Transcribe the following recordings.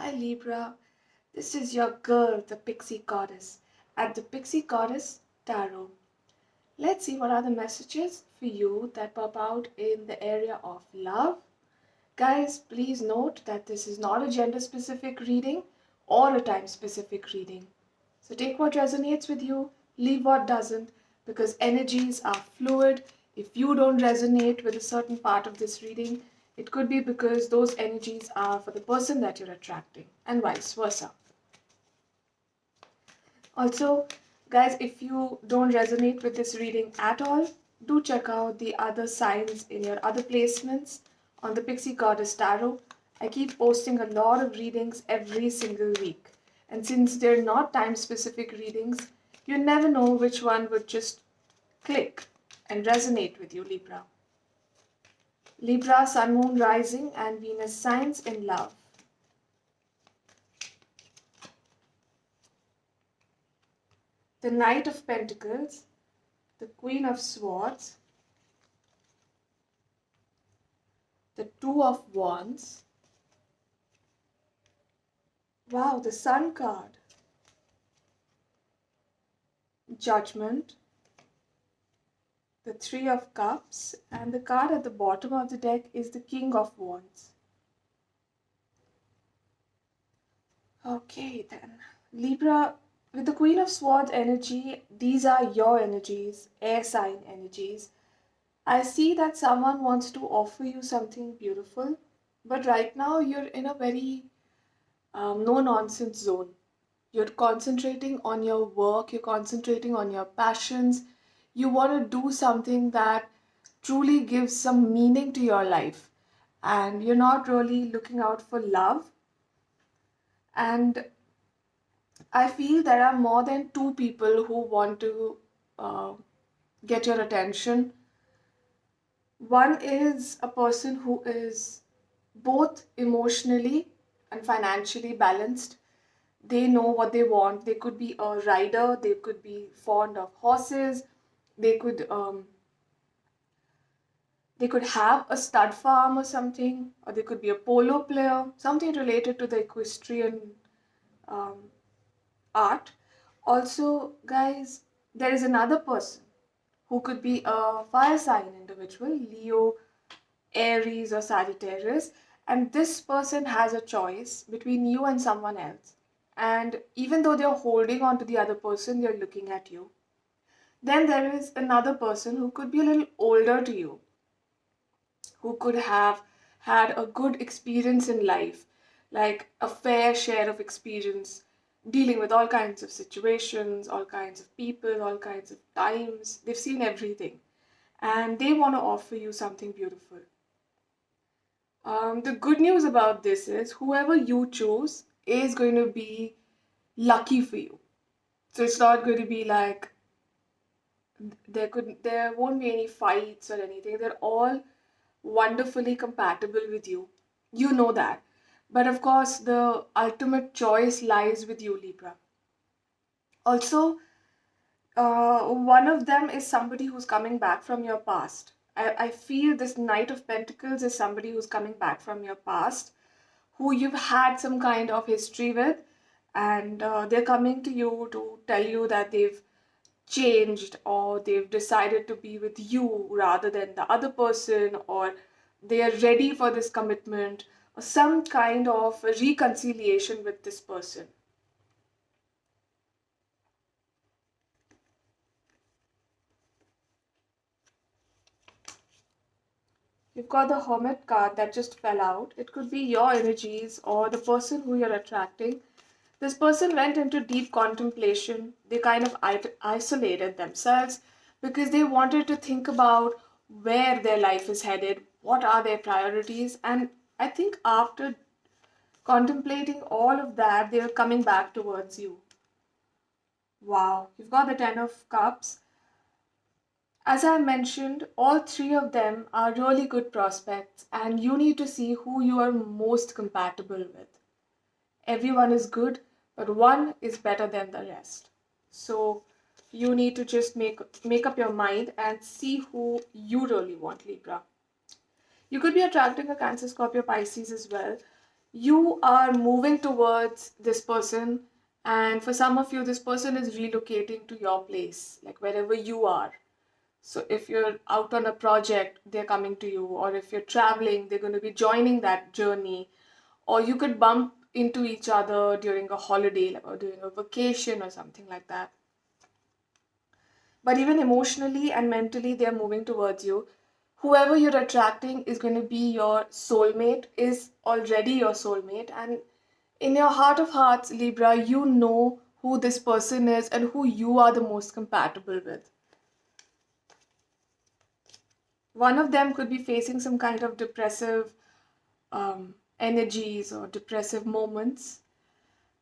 Hi Libra, this is your girl, the Pixie Goddess, at the Pixie Goddess Tarot. Let's see what are the messages for you that pop out in the area of love. Guys, please note that this is not a gender specific reading or a time specific reading. So take what resonates with you, leave what doesn't, because energies are fluid. If you don't resonate with a certain part of this reading, it could be because those energies are for the person that you're attracting, and vice versa. Also, guys, if you don't resonate with this reading at all, do check out the other signs in your other placements on the Pixie Goddess Tarot. I keep posting a lot of readings every single week. And since they're not time specific readings, you never know which one would just click and resonate with you, Libra. Libra, Sun, Moon, Rising, and Venus signs in love. The Knight of Pentacles, the Queen of Swords, the Two of Wands. Wow, the Sun card. Judgment, the Three of Cups, and the card at the bottom of the deck is the King of Wands. Okay then, Libra, with the Queen of Swords energy, these are your energies, air sign energies. I see that someone wants to offer you something beautiful, but right now you're in a very no-nonsense zone. You're concentrating on your work, you're concentrating on your passions. You want to do something that truly gives some meaning to your life. And you're not really looking out for love. And I feel there are more than two people who want to uh, get your attention. One is a person who is both emotionally and financially balanced. They know what they want. They could be a rider, they could be fond of horses, they could um, they could have a stud farm or something, or they could be a polo player, something related to the equestrian um, art. Also, guys, there is another person who could be a fire sign individual, Leo, Aries, or Sagittarius, and this person has a choice between you and someone else. And even though they're holding on to the other person, they're looking at you. Then there is another person who could be a little older to you, who could have had a good experience in life, like a fair share of experience dealing with all kinds of situations, all kinds of people, all kinds of times. They've seen everything and they want to offer you something beautiful. The good news about this is whoever you choose is going to be lucky for you. So it's not going to be like there won't be any fights or anything. They're all wonderfully compatible with you. You know that. But of course, the ultimate choice lies with you, Libra. Also, one of them is somebody who's coming back from your past. I feel this Knight of Pentacles is somebody who's coming back from your past, who you've had some kind of history with, and they're coming to you to tell you that they've changed or they've decided to be with you rather than the other person, or they are ready for this commitment or some kind of reconciliation with this person. You've got the Hermit card that just fell out. It could be your energies or the person who you're attracting. This person went into deep contemplation. They kind of isolated themselves because they wanted to think about where their life is headed, what are their priorities, and I think after contemplating all of that, they're coming back towards you. Wow, you've got the Ten of Cups. As I mentioned, all three of them are really good prospects, and you need to see who you are most compatible with. Everyone is good, but one is better than the rest. So you need to just make up your mind and see who you really want, Libra. You could be attracting a Cancer, Scorpio, Pisces as well. You are moving towards this person, and for some of you, this person is relocating to your place, like wherever you are. So if you're out on a project, they're coming to you, or if you're traveling, they're going to be joining that journey, or you could bump into each other during a holiday, like, or during a vacation or something like that. But even emotionally and mentally, they're moving towards you. Whoever you're attracting is going to be your soulmate, is already your soulmate. And in your heart of hearts, Libra, you know who this person is and who you are the most compatible with. One of them could be facing some kind of depressive energies or depressive moments.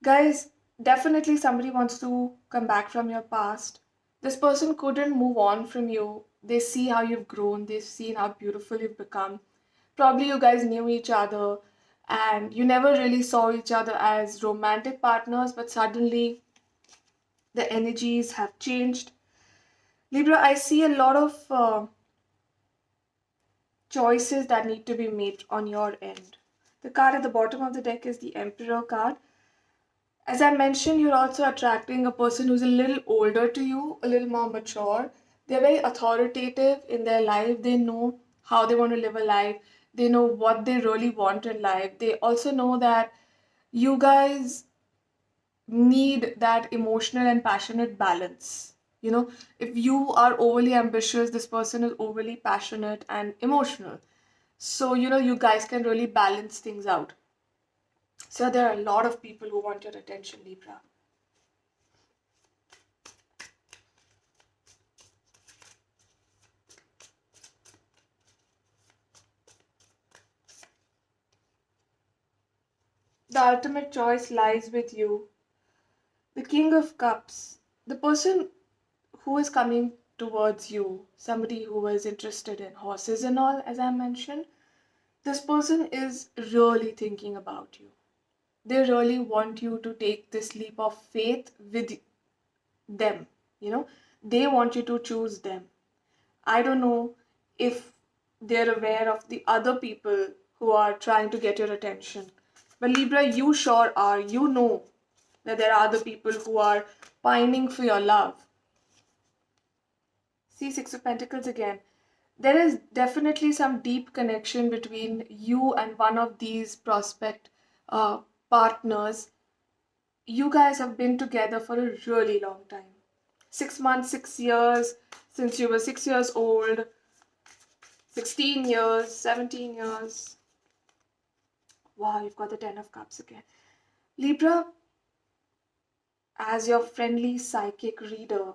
Guys, definitely somebody wants to come back from your past. This person couldn't move on from you. They see how you've grown, they've seen how beautiful you've become. Probably you guys knew each other and you never really saw each other as romantic partners, but suddenly the energies have changed. Libra, I see a lot of choices that need to be made on your end. The card at the bottom of the deck is the Emperor card. As I mentioned, you're also attracting a person who's a little older to you, a little more mature. They're very authoritative in their life. They know how they want to live a life. They know what they really want in life. They also know that you guys need that emotional and passionate balance. You know, if you are overly ambitious, this person is overly passionate and emotional. So, you guys can really balance things out. So, there are a lot of people who want your attention, Libra. The ultimate choice lies with you. The King of Cups, the person who is coming towards you, somebody who is interested in horses and all, as I mentioned, this person is really thinking about you. They really want you to take this leap of faith with them. You know, they want you to choose them. I don't know if they're aware of the other people who are trying to get your attention. But Libra, you sure are. You know that there are other people who are pining for your love. See, Six of Pentacles again. There is definitely some deep connection between you and one of these prospect uh, partners. You guys have been together for a really long time. 6 months, 6 years, since you were 6 years old, 16 years, 17 years. Wow, you've got the Ten of Cups again. Libra, as your friendly psychic reader,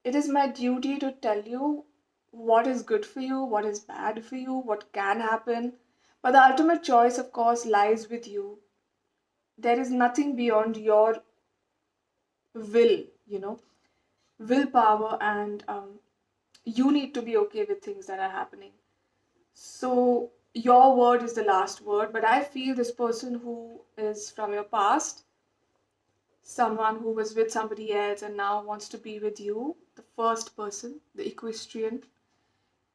it is my duty to tell you what is good for you, what is bad for you, what can happen. But the ultimate choice, of course, lies with you. There is nothing beyond your will, willpower, and you need to be okay with things that are happening. So, your word is the last word, but I feel this person who is from your past, someone who was with somebody else and now wants to be with you, the first person, the equestrian,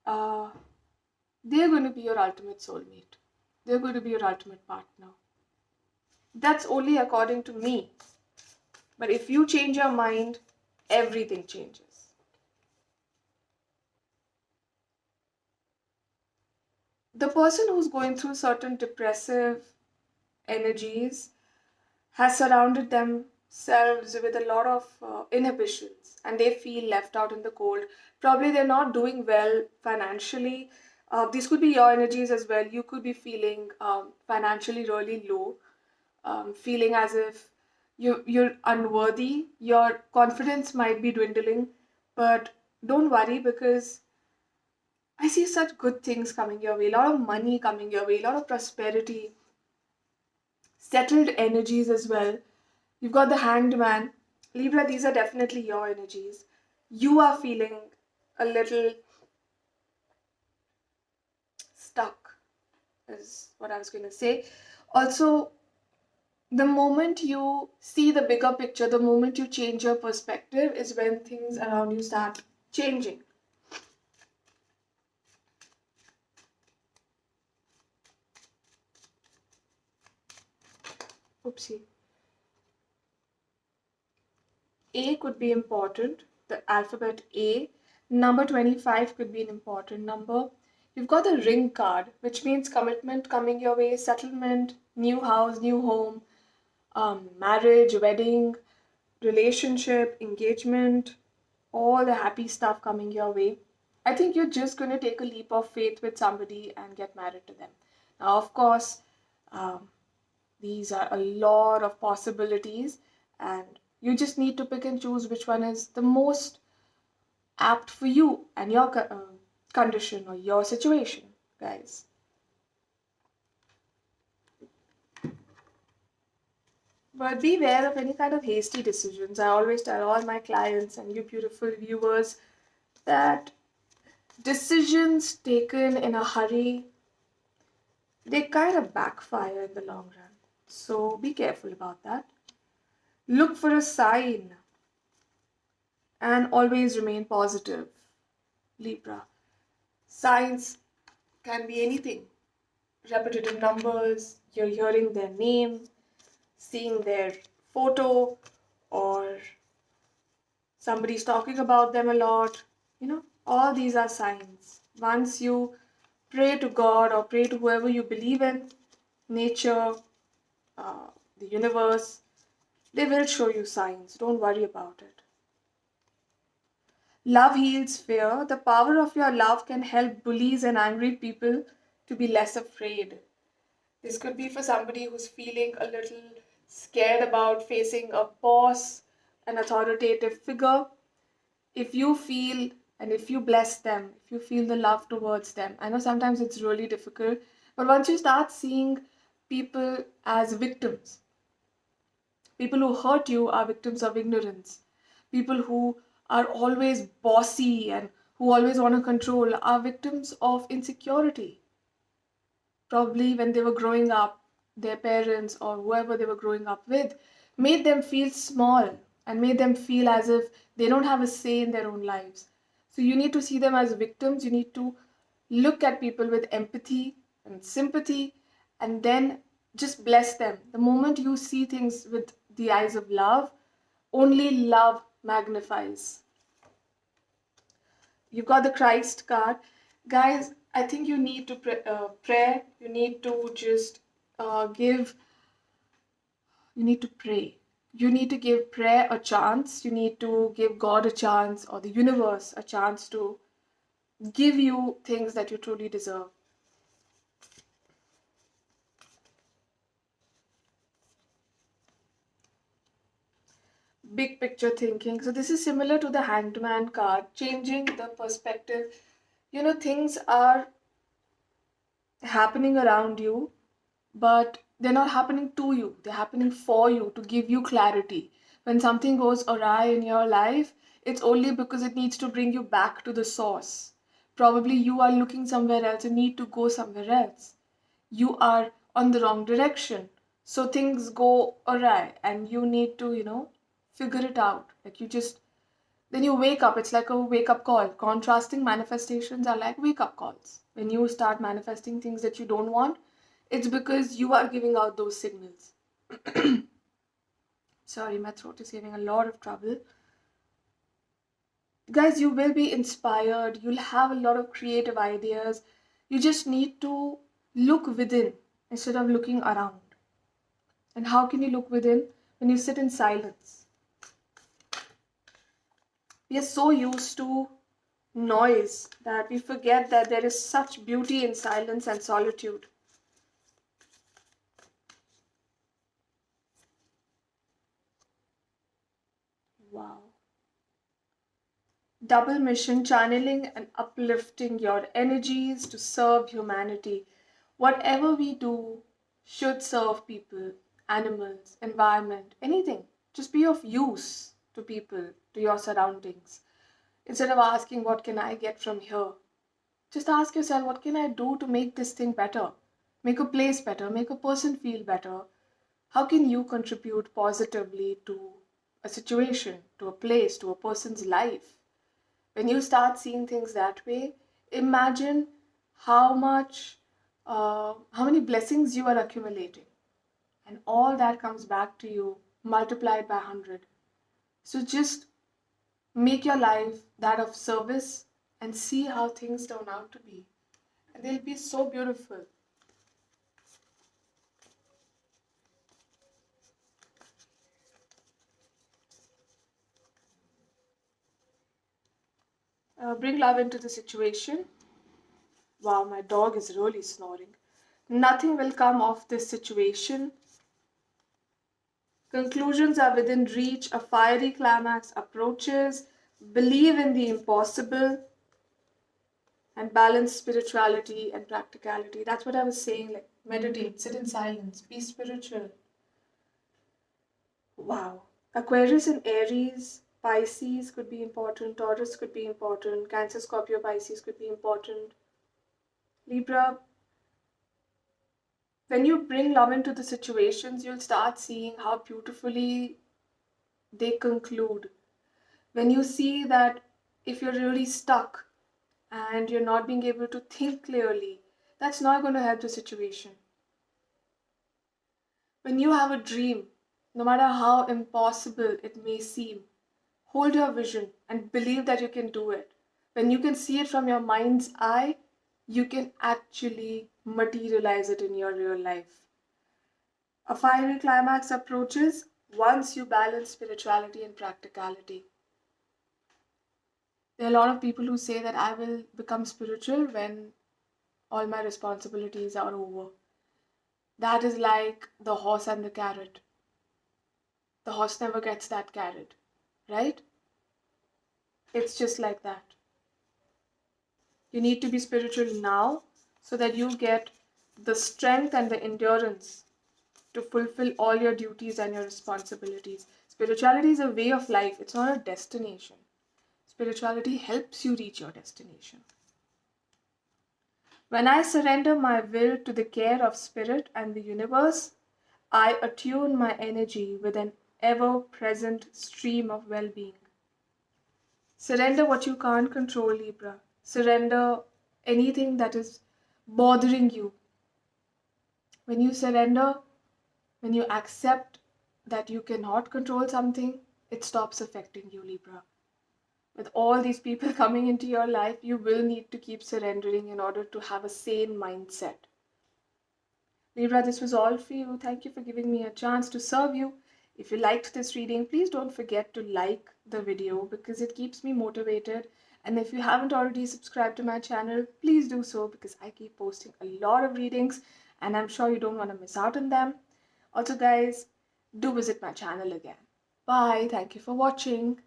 uh, they're going to be your ultimate soulmate. They're going to be your ultimate partner. That's only according to me. But if you change your mind, everything changes. The person who's going through certain depressive energies has surrounded themselves with a lot of inhibitions and they feel left out in the cold. Probably they're not doing well financially. These could be your energies as well. You could be feeling financially really low, feeling as if you're unworthy. Your confidence might be dwindling, but don't worry because I see such good things coming your way, a lot of money coming your way, a lot of prosperity, settled energies as well. You've got the Hanged Man. Libra, these are definitely your energies. You are feeling a little stuck, is what I was going to say. Also, the moment you see the bigger picture, the moment you change your perspective, is when things around you start changing. Oopsie. A could be important, the alphabet A. Number 25 could be an important number. You've got the ring card, which means commitment coming your way, settlement, new house, new home, marriage, wedding, relationship, engagement, all the happy stuff coming your way. I think you're just going to take a leap of faith with somebody and get married to them. Now, of course, um, these are a lot of possibilities, and you just need to pick and choose which one is the most apt for you and your condition or your situation, guys. But beware of any kind of hasty decisions. I always tell all my clients and you beautiful viewers that decisions taken in a hurry, they kind of backfire in the long run. So be careful about that. Look for a sign and always remain positive. Libra. Signs can be anything. Repetitive numbers, you're hearing their name, seeing their photo, or somebody's talking about them a lot. All these are signs. Once you pray to God or pray to whoever you believe in, nature, uh, the universe, they will show you signs. Don't worry about it. Love heals fear. The power of your love can help bullies and angry people to be less afraid. This could be for somebody who's feeling a little scared about facing a boss, an authoritative figure. If you feel and if you bless them, if you feel the love towards them, I know sometimes it's really difficult, but once you start seeing people as victims, people who hurt you are victims of ignorance. People who are always bossy and who always want to control are victims of insecurity. Probably when they were growing up, their parents or whoever they were growing up with made them feel small and made them feel as if they don't have a say in their own lives. So you need to see them as victims. You need to look at people with empathy and sympathy and then just bless them. The moment you see things with the eyes of love, only love magnifies. You've got the Christ card. Guys, I think you need to pray. You need to just give, you need to pray. You need to give prayer a chance. You need to give God a chance or the universe a chance to give you things that you truly deserve. Big picture thinking. So this is similar to the Hanged Man card, changing the perspective. Things are happening around you, but they're not happening to you. They're happening for you to give you clarity. When something goes awry in your life, it's only because it needs to bring you back to the source. Probably you are looking somewhere else and need to go somewhere else. You are on the wrong direction. So things go awry and you need to, figure it out. Like then you wake up. It's like a wake up call. Contrasting manifestations are like wake up calls. When you start manifesting things that you don't want, it's because you are giving out those signals. Sorry, my throat is having a lot of trouble. Guys, you will be inspired. You'll have a lot of creative ideas. You just need to look within instead of looking around. And how can you look within? When you sit in silence. We are so used to noise that we forget that there is such beauty in silence and solitude. Wow. Double mission, channeling and uplifting your energies to serve humanity. Whatever we do should serve people, animals, environment, anything. Just be of use to people, to your surroundings. Instead of asking, what can I get from here? Just ask yourself, what can I do to make this thing better? Make a place better, make a person feel better. How can you contribute positively to a situation, to a place, to a person's life? When you start seeing things that way, imagine how many blessings you are accumulating. and all that comes back to you multiplied by 100. So just make your life that of service and see how things turn out to be. And they'll be so beautiful. Bring love into the situation. Wow, my dog is really snoring. Nothing will come of this situation. Conclusions are within reach. A fiery climax approaches. Believe in the impossible and balance spirituality and practicality. That's what I was saying. Like, meditate, sit in silence, be spiritual. Wow. Aquarius and Aries, Pisces could be important, Taurus could be important, Cancer, Scorpio, Pisces could be important. Libra, when you bring love into the situations, you'll start seeing how beautifully they conclude. When you see that if you're really stuck and you're not being able to think clearly, that's not going to help the situation. When you have a dream, no matter how impossible it may seem, hold your vision and believe that you can do it. When you can see it from your mind's eye, you can actually materialize it in your real life. A fiery climax approaches once you balance spirituality and practicality. There are a lot of people who say that I will become spiritual when all my responsibilities are over. That is like the horse and the carrot. The horse never gets that carrot, right? It's just like that. You need to be spiritual now so that you get the strength and the endurance to fulfill all your duties and your responsibilities. Spirituality is a way of life, it's not a destination. Spirituality helps you reach your destination. When I surrender my will to the care of spirit and the universe, I attune my energy with an ever present stream of well being. Surrender what you can't control, Libra. Surrender anything that is bothering you. When you surrender, when you accept that you cannot control something, it stops affecting you, Libra. With all these people coming into your life, you will need to keep surrendering in order to have a sane mindset. Libra, this was all for you. Thank you for giving me a chance to serve you. If you liked this reading, please don't forget to like the video because it keeps me motivated. And if you haven't already subscribed to my channel, please do so because I keep posting a lot of readings and I'm sure you don't want to miss out on them. Also, guys, do visit my channel again. Bye. Thank you for watching.